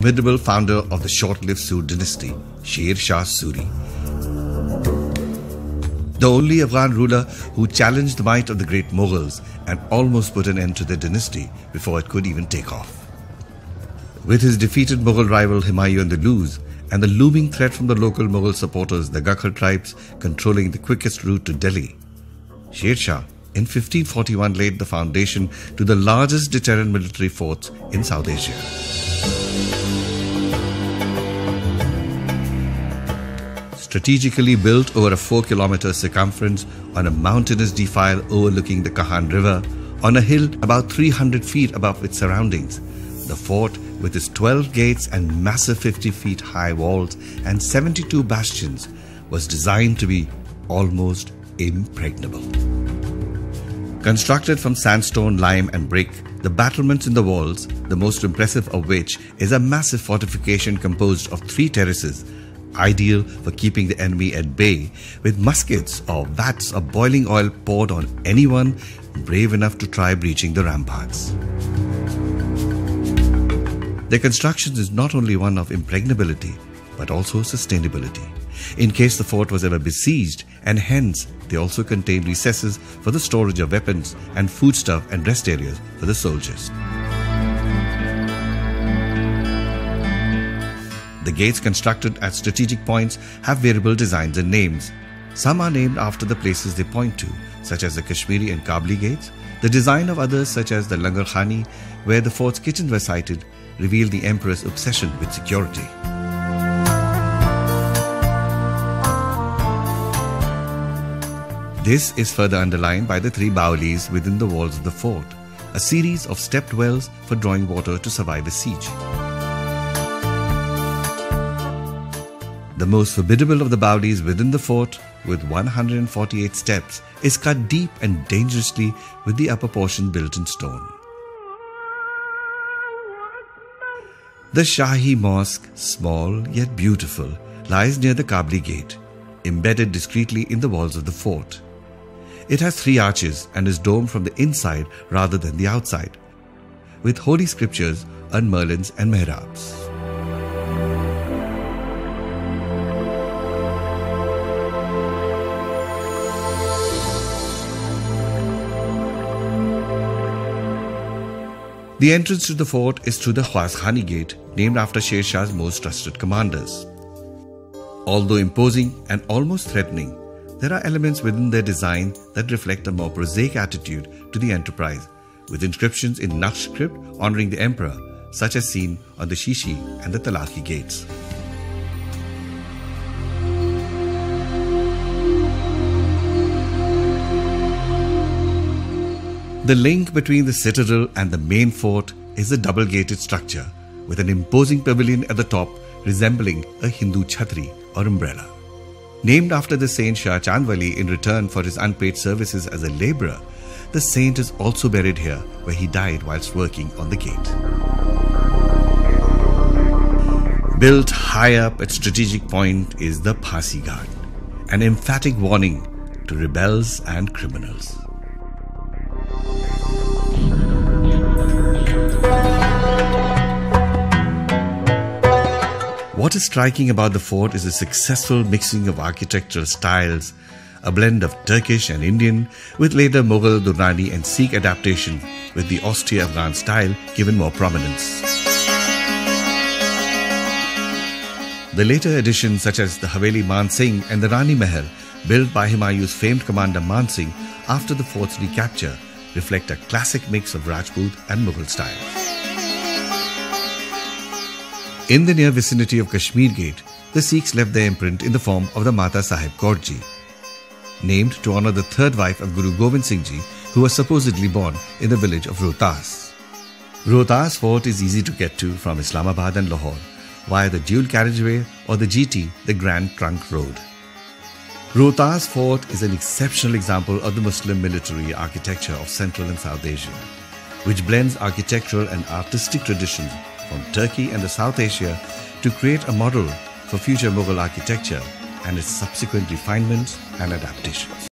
Formidable founder of the short-lived Sood dynasty, Sher Shah Suri. The only Afghan ruler who challenged the might of the great Mughals and almost put an end to their dynasty before it could even take off. With his defeated Mughal rival Humayun on the loose and the looming threat from the local Mughal supporters, the Gakhar tribes, controlling the quickest route to Delhi, Sher Shah in 1541 laid the foundation to the largest deterrent military forts in South Asia. Strategically built over a 4-kilometer circumference on a mountainous defile overlooking the Kahan River, on a hill about 300 feet above its surroundings, the fort, with its 12 gates and massive 50 feet high walls and 72 bastions, was designed to be almost impregnable. Constructed from sandstone, lime and brick, the battlements in the walls, the most impressive of which is a massive fortification composed of 3 terraces, ideal for keeping the enemy at bay, with muskets or vats of boiling oil poured on anyone brave enough to try breaching the ramparts. Their construction is not only one of impregnability, but also sustainability, in case the fort was ever besieged, and hence they also contain recesses for the storage of weapons and foodstuff and rest areas for the soldiers. The gates constructed at strategic points have variable designs and names. Some are named after the places they point to, such as the Kashmiri and Kabli gates. The design of others, such as the Langar Khani, where the fort's kitchens were sited, reveal the emperor's obsession with security. This is further underlined by the 3 Baolis within the walls of the fort, a series of stepped wells for drawing water to survive a siege. The most formidable of the Baolis within the fort, with 148 steps, is cut deep and dangerously with the upper portion built in stone. The Shahi Mosque, small yet beautiful, lies near the Kabli gate, embedded discreetly in the walls of the fort. It has 3 arches and is domed from the inside rather than the outside, with holy scriptures on merlins and mihrabs. The entrance to the fort is through the Khwas Khani gate, named after Sher Shah's most trusted commanders. Although imposing and almost threatening, there are elements within their design that reflect a more prosaic attitude to the enterprise, with inscriptions in Naqsh script honoring the emperor, such as seen on the Shishi and the Talaki gates. The link between the citadel and the main fort is a double-gated structure with an imposing pavilion at the top resembling a Hindu chhatri or umbrella. Named after the saint Shah Chandwali in return for his unpaid services as a labourer, the saint is also buried here, where he died whilst working on the gate. Built high up at strategic point is the Phasi Guard, an emphatic warning to rebels and criminals. What is striking about the fort is a successful mixing of architectural styles, a blend of Turkish and Indian, with later Mughal, Durrani and Sikh adaptation, with the austere Afghan style given more prominence. The later additions such as the Haveli Man Singh and the Rani Mahal, built by Humayun's famed commander Man Singh after the fort's recapture, reflect a classic mix of Rajput and Mughal styles. In the near vicinity of Kashmir Gate, the Sikhs left their imprint in the form of the Mata Sahib Kaurji, named to honour the 3rd wife of Guru Gobind Singh Ji, who was supposedly born in the village of Rohtas. Rohtas Fort is easy to get to from Islamabad and Lahore via the dual carriageway or the GT, the Grand Trunk Road. Rohtas Fort is an exceptional example of the Muslim military architecture of Central and South Asia, which blends architectural and artistic traditions from Turkey and the South Asia to create a model for future Mughal architecture and its subsequent refinements and adaptations.